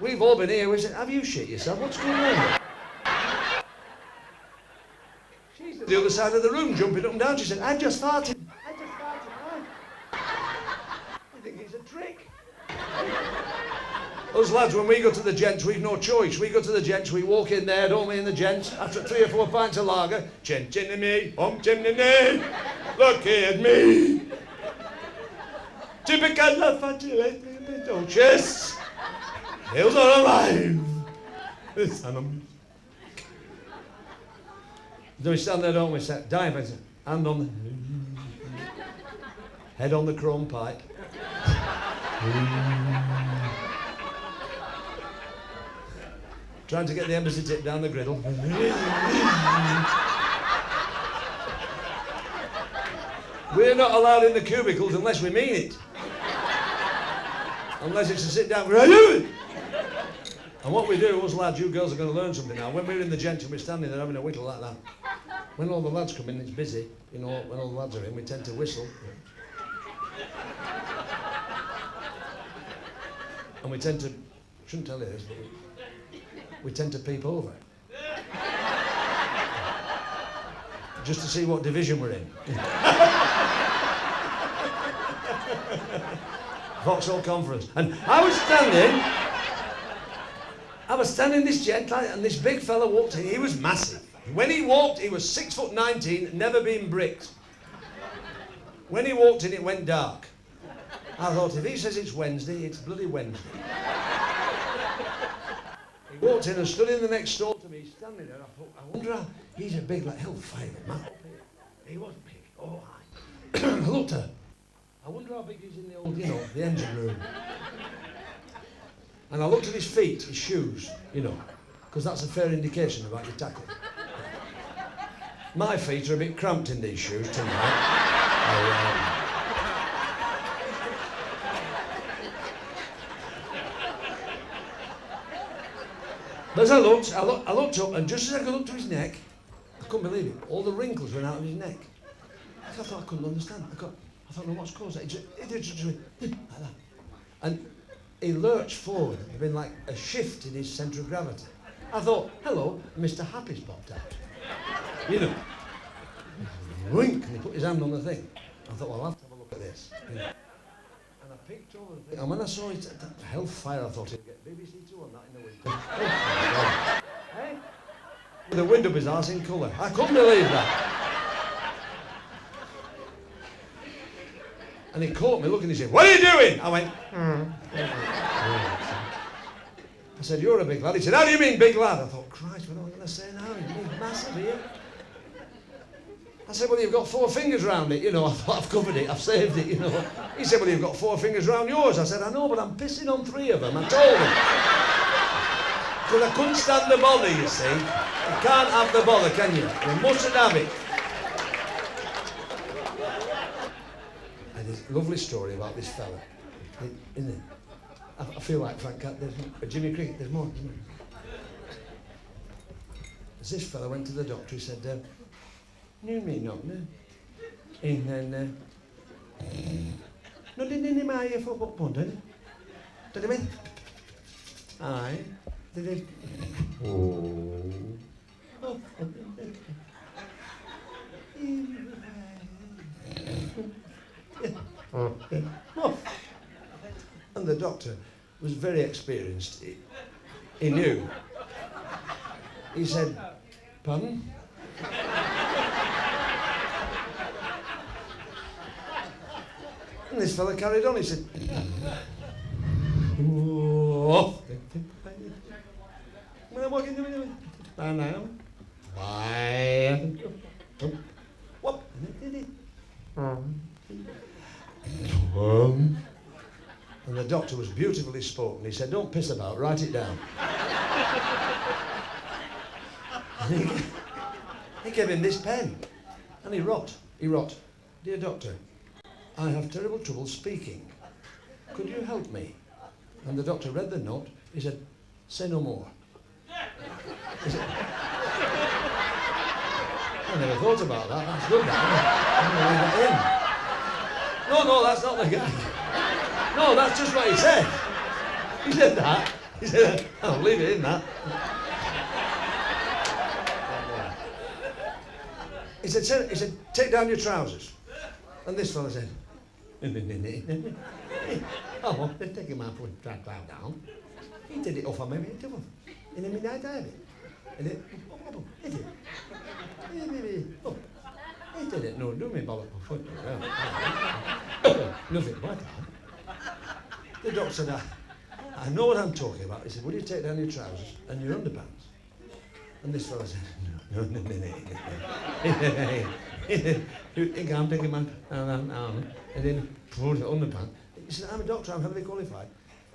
A: We've all been here, we said, have you shit yourself? What's going on? She's at the other side of the room, jumping up and down. She said, I just farted. I think it's a trick. Us lads, when we go to the gents, we've no choice. We go to the gents, we walk in there, don't we, in the gents, after 3 or 4 pints of lager, chin chin to me, chimney me, look at me. Typical love for dolces. Hills are alive. Then we stand there, don't we, dive, hand on the, head on the chrome pipe. Trying to get the embassy tip down the griddle. We're not allowed in the cubicles unless we mean it. Unless it's to sit down. And And what we do, us lads, you girls are going to learn something now. When we're in the gent and we're standing there having a whittle like that, when all the lads come in, it's busy, you know, when all the lads are in, we tend to whistle. And we tend to, shouldn't tell you this, but we tend to peep over. Just to see what division we're in. Vauxhall Conference. And I was standing in this jet, and this big fella walked in. He was massive. When he walked, he was 6'19", never been bricked. When he walked in, it went dark. I thought, if he says it's Wednesday, it's bloody Wednesday. He walked in and stood in the next stall to me, standing there. I thought, I wonder how, he's a big, like, hellfire man. He was big. Oh, I looked at her. I wonder how big he's in the old, you know, the engine room. And I looked at his feet, his shoes, you know, because that's a fair indication about your tackle. My feet are a bit cramped in these shoes tonight. But as I looked up, and just as I got up to his neck, I couldn't believe it. All the wrinkles went out of his neck. I thought I couldn't understand. I thought, no, what's caused that? It just like that. And he lurched forward. There'd been like a shift in his centre of gravity. I thought, hello, Mr. Happy's popped out. You know. Wink, and he put his hand on the thing. I thought, well, I'll have to have a look at this. You know. And I peeked over the thing, and when I saw it, that hellfire, I thought he'd get BBC Two on that in the winter. Hey? With a wind up his arse in colour. I couldn't believe that. And he caught me looking, he said, what are you doing? I went, I said, you're a big lad. He said, how do you mean big lad? I thought, Christ, what am I going to say now? He's massive here. I said, well, you've got 4 fingers round it. You know, I thought, I've covered it, I've saved it, you know. He said, well, you've got 4 fingers round yours. I said, I know, but I'm pissing on 3 of them. I told him. Because I couldn't stand the bother, you see. You can't have the bother, can you? You mustn't have it. And there's a lovely story about this fella, isn't it? I feel like Frank Cat, there's Jimmy Cricket, there's more. As this fella went to the doctor, he said, no, me not, no. And then, no, didn't my ear for what one, did you mean? Aye. Did it? Oh. And the doctor was very experienced. He knew. He said, pardon? And this fella carried on. He said, oh. When I walk in the window, why? What? And the doctor was beautifully spoken. He said, don't piss about, write it down. He gave him this pen. And he wrote, dear doctor, I have terrible trouble speaking. Could you help me? And the doctor read the note. He said, say no more. He said, I never thought about that. That's good, that. I'm going to leave that in. No, that's not the guy. No, that's just what he said. He said that. He said, I'll leave it in that. He said, take down your trousers. And this fella said, oh, let's take him out for a track down. He did it off on me, too. And then I died it. And then, he did it. Oh, he did it. No, do me bollock for foot. Nothing but that. The doctor said, I know what I'm talking about. He said, will you take down your trousers and your underpants? And this fella said, no. You can't take him out. No. And then pulled the underpants. He said, I'm a doctor, I'm heavily qualified.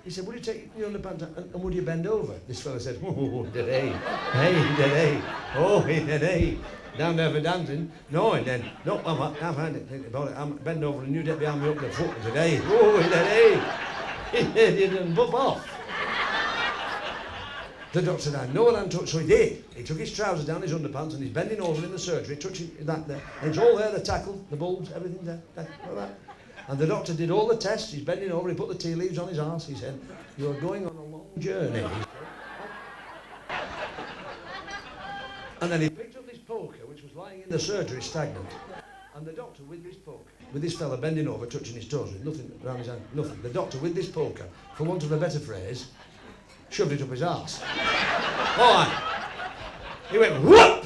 A: He said, would you take your underpants and would you bend over? This fella said, oh, did he? Hey. Oh, he did he? Down there for dancing. No, and then, no, I've had it. Think about it. I'm bend over and you get behind me up the foot today. Oh, he did he? He didn't buff off. The doctor said, I know what I'm talking. So he did. He took his trousers down, his underpants, and he's bending over in the surgery, touching that there. And it's all there, the tackle, the bulbs, everything there, like that. And the doctor did all the tests. He's bending over, he put the tea leaves on his arse. He said, you're going on a long journey. And then he picked up this poker, which was lying in the surgery, stagnant. And the doctor with this poker, with this fella bending over, touching his toes, with nothing around his hand, nothing. The doctor with this poker, for want of a better phrase, shoved it up his arse. All right. He went, whoop!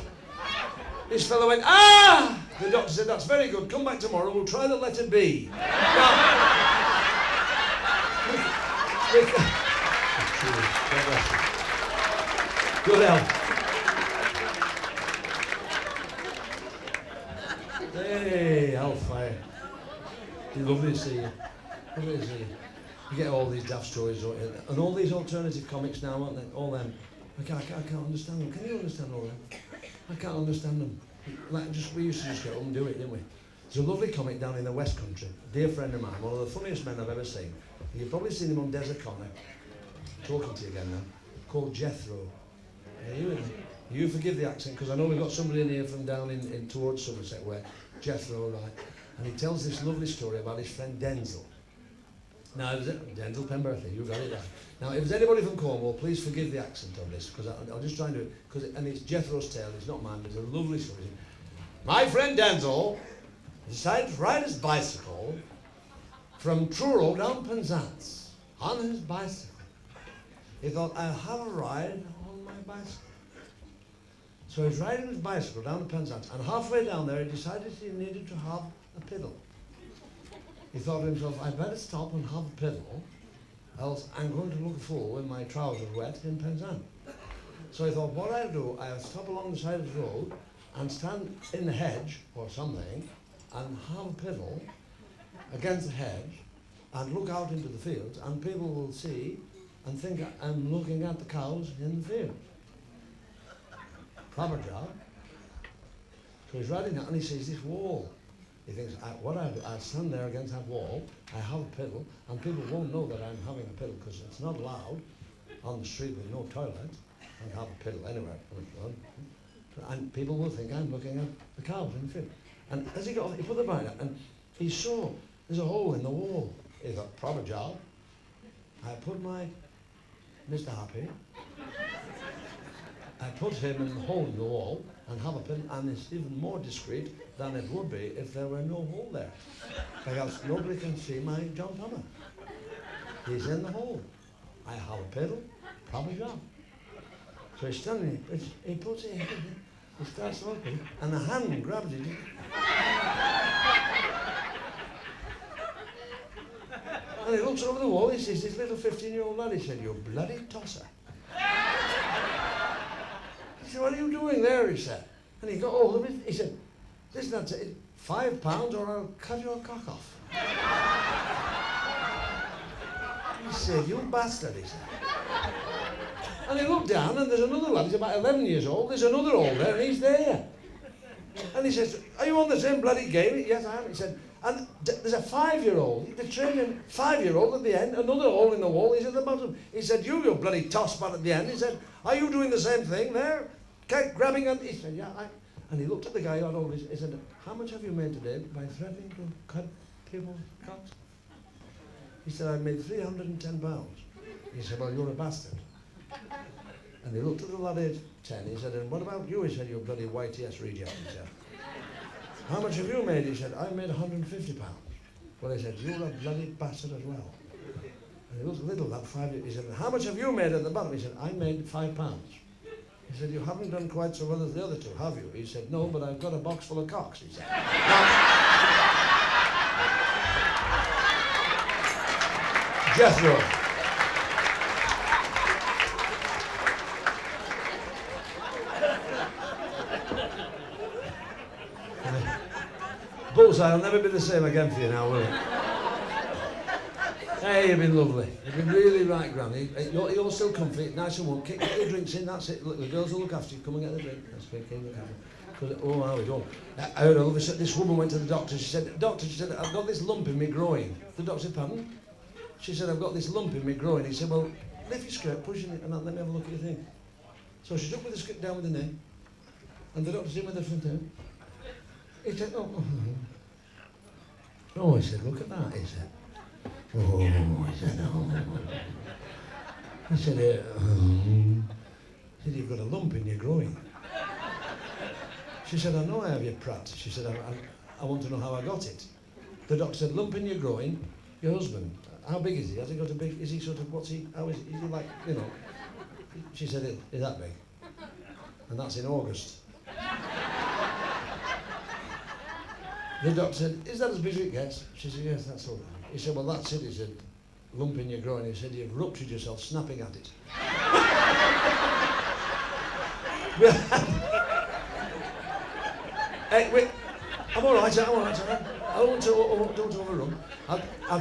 A: This fella went, ah! The doctor said, that's very good. Come back tomorrow, we'll try the letter B. Good help. Hey, Hellfire. It's lovely to see you. Lovely to see you. You get all these daft stories, and all these alternative comics now, aren't they? All them. I can't understand them. Can you understand all them? I can't understand them. Like, we used to just get up and do it, didn't we? There's a lovely comic down in the West Country, a dear friend of mine, one of the funniest men I've ever seen. You've probably seen him on Des O'Connor, talking to you again now, called Jethro. You forgive the accent, because I know we've got somebody in here from down in towards Somerset where Jethro, right? And he tells this lovely story about his friend Denzel. Now, Denzel Pemberthy, you got it right. Now, if there's anybody from Cornwall, please forgive the accent on this, because I'll just try and do it, and it's Jethro's tale, it's not mine, but it's a lovely story. My friend Denzel decided to ride his bicycle from Truro down Penzance on his bicycle. He thought, I'll have a ride on my bicycle. So he's riding his bicycle down to Penzance, and halfway down there he decided he needed to have a piddle. He thought to himself, I'd better stop and have a piddle, else I'm going to look a fool with my trousers wet in Penzance. So he thought, what I'll do, I'll stop along the side of the road and stand in the hedge or something and have a piddle against the hedge and look out into the fields, and people will see and think I'm looking at the cows in the field. Proper job. So he's riding out and he sees this wall. He thinks, I'll stand there against that wall, I have a piddle, and people won't know that I'm having a piddle because it's not allowed on the street with no toilet and have a piddle anywhere. And people will think I'm looking at the cows in the field. And as he got off, he put the bike up and he saw there's a hole in the wall. He thought, proper job. I put my Mr. Happy, I put him in the hole in the wall and have a pin, and it's even more discreet than it would be if there were no hole there. Because nobody can see my John Thomas. He's in the hole. I have a piddle, proper job. So he's standing there, he puts it in, he starts looking, and the hand grabs it. And he looks over the wall, he sees this little 15-year-old lad, he said, you bloody tosser. He said, what are you doing there, he said. And he got hold of it, he said, listen, that's it, £5 or I'll cut your cock off. He said, you bastard, he said. And he looked down and there's another lad, he's about 11 years old, there's another old there and he's there. And he says, are you on the same bloody game? Yes, I am. He said, and there's a 5-year-old, they trained him, 5-year-old at the end, another hole in the wall, he's at the bottom. He said, you bloody toss-bat at the end. He said, are you doing the same thing there? Grabbing on, he said, yeah, and he looked at the guy who had all this, he said, how much have you made today by threatening to cut people's cocks? He said, I made £310. He said, well, you're a bastard. And he looked at the lad at 10, he said, and what about you? He said, you bloody YTS reject, he said. How much have you made? He said, I made £150. Well, he said, you're a bloody bastard as well. And he looked a little, that 5 years, he said, how much have you made at the bottom? He said, I made £5. He said, you haven't done quite so well as the other two, have you? He said, no, but I've got a box full of cocks, he said. Jethro. Bullseye, I'll never be the same again for you now, will it? Hey, you've been lovely. You've been really right, Granny. You're still comfy, nice and warm. Get your drinks in, that's it. Look, the girls will look after you. Come and get the drink. That's big king, look after you. Oh, how we go. I heard all of a sudden, this woman went to the doctor. She said, doctor, she said, I've got this lump in my groin. The doctor said, pardon? She said, I've got this lump in my groin. He said, well, lift your skirt, push it, and let me have a look at your thing. So she's up with the script down with the knee, and the doctor's in with the front end. He said, oh, he said, look at that, he said. Oh, he said, oh. He said, he said, you've got a lump in your groin. She said, I know I have, you prat. She said, I want to know how I got it. The doctor said, lump in your groin, your husband. How big is he? Has he got a big, is he sort of, what's he, how is he like, you know? She said, is that big? And that's in August. The doctor said, is that as big as it gets? She said, yes, that's all right. He said, well, that's it. He said, lump in your groin. He said, you've ruptured yourself snapping at it. Hey, wait, I'm all right. I don't overrun. I'll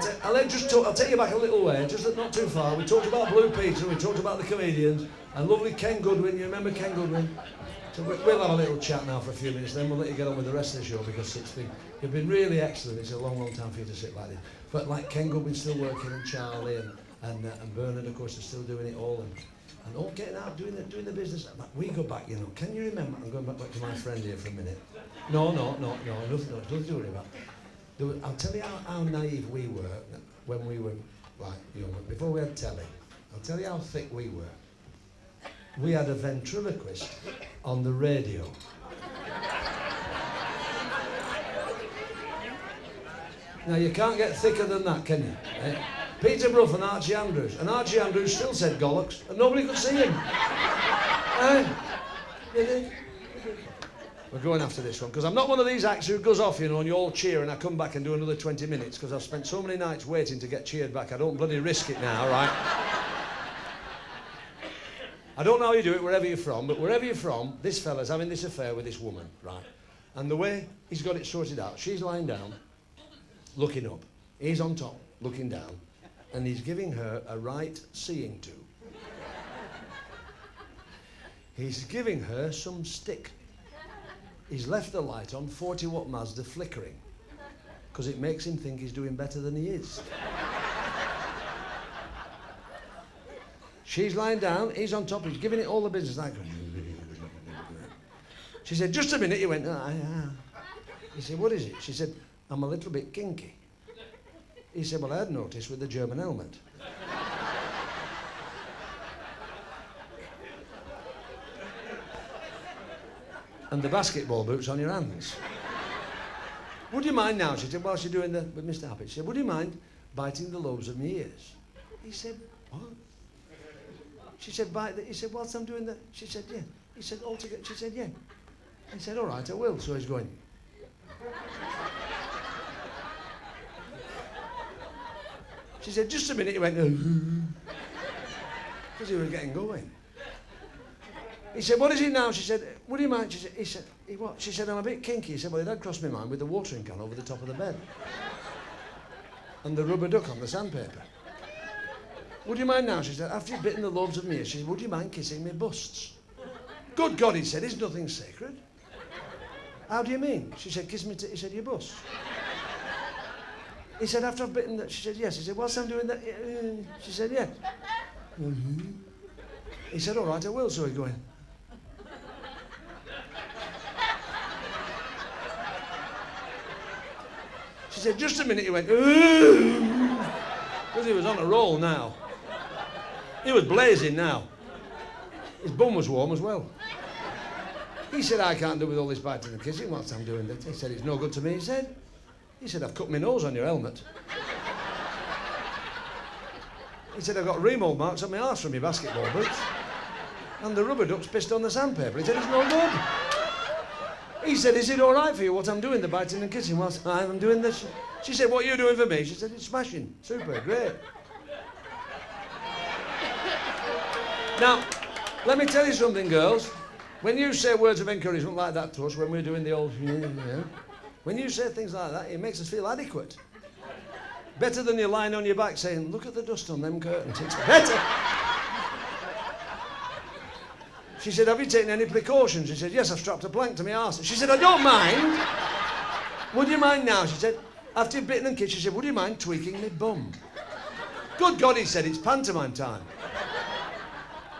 A: take you back a little way, just not too far. We talked about Blue Peter, we talked about the comedians, and lovely Ken Goodwin. You remember Ken Goodwin? So we'll have a little chat now for a few minutes, then we'll let you get on with the rest of the show, because you've been really excellent. It's a long, long time for you to sit like this. But like Ken Goodwin's still working, and Charlie, and Bernard, of course, is still doing it all, and all getting out, doing the business. We go back, you know. Can you remember? I'm going back to my friend here for a minute. No, nothing to worry about. I'll tell you how naive we were when we were like young, before we had telly. I'll tell you how thick we were. We had a ventriloquist on the radio. Now you can't get thicker than that, can you? Eh? Peter Brough and Archie Andrews. And Archie Andrews still said Gollocks, and nobody could see him. We're going after this one, because I'm not one of these acts who goes off, you know, and you all cheer, and I come back and do another 20 minutes, because I've spent so many nights waiting to get cheered back. I don't bloody risk it now, right? I don't know how you do it wherever you're from, but wherever you're from, this fella's having this affair with this woman, right? And the way he's got it sorted out, she's lying down, looking up. He's on top, looking down. And he's giving her a right seeing to. He's giving her some stick. He's left the light on, 40-watt Mazda flickering, because it makes him think he's doing better than he is. She's lying down, he's on top, he's giving it all the business. Like, she said, just a minute. He went, He said, what is it? She said, I'm a little bit kinky. He said, well, I had noticed with the German helmet. And the basketball boots on your hands. Would you mind now? She said, while she's doing with Mr. Happy, she said, would you mind biting the lobes of my ears? He said, what? She said, he said, whilst I'm doing that? She said, yeah. He said, altogether? She said, yeah. He said, all right, I will. So he's going. She said, just a minute. He went, because he was getting going. He said, what is it now? She said, would you mind? He said, what? She said, I'm a bit kinky. He said, well, it had crossed my mind with the watering can over the top of the bed. And the rubber duck on the sandpaper. Would you mind now? She said, after you've bitten the lobes of me, she said, would you mind kissing me busts? Good God, he said, is nothing sacred? How do you mean? She said, kiss me he said, your bust. He said, after I've bitten that, she said, yes. He said, whilst I'm doing that, she said, yeah. He said, all right, I will. So he's going. She said, just a minute. He went, because he was on a roll now. He was blazing now. His bum was warm as well. He said, I can't do with all this biting and kissing whilst I'm doing that. He said, it's no good to me, he said. He said, I've cut my nose on your helmet. He said, I've got remold marks on my arse from your basketball boots. And the rubber duck's pissed on the sandpaper. He said, it's no good. He said, is it all right for you what I'm doing, the biting and kissing whilst I'm doing this? She said, what are you doing for me? She said, it's smashing. Super, great. Now, let me tell you something, girls. When you say words of encouragement like that to us, when we're doing the old, when you say things like that, it makes us feel adequate. Better than you lying on your back saying, look at the dust on them curtains. It's better. She said, have you taken any precautions? He said, yes, I've strapped a plank to my arse. She said, I don't mind. Would you mind now? She said, after you've bitten and kissed, she said, would you mind tweaking my bum? Good God, he said, it's pantomime time.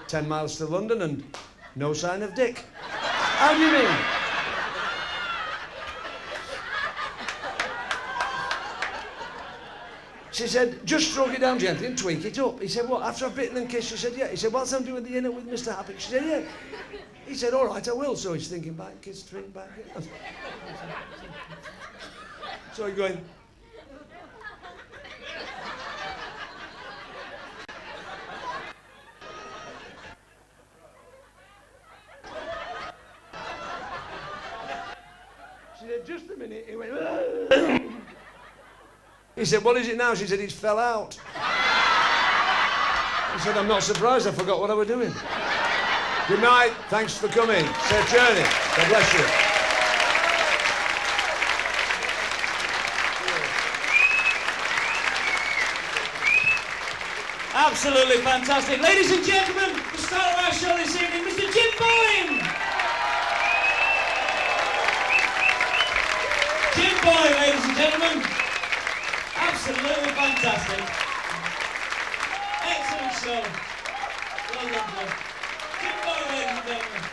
A: 10 miles to London and No sign of Dick. How do you mean? She said, just stroke it down gently and tweak it up. He said, what, after I've bitten and kissed? She said, yeah. He said, whilst I'm doing the inner with Mr. Happy? She said, yeah. He said, all right, I will. So he's thinking back, kiss, tweak back. So he's going... She said, just a minute. He went... He said, what is it now? She said, it's fell out. He said, I'm not surprised, I forgot what I was doing. Good night, thanks for coming. Safe journey. God bless you.
B: Absolutely fantastic. Ladies and gentlemen, the star of our show this evening, Mr. Jim Bowen. Jim Bowen, ladies and gentlemen. Absolutely fantastic. Excellent show. Well done, Jim. Jim Bowen, ladies and gentlemen.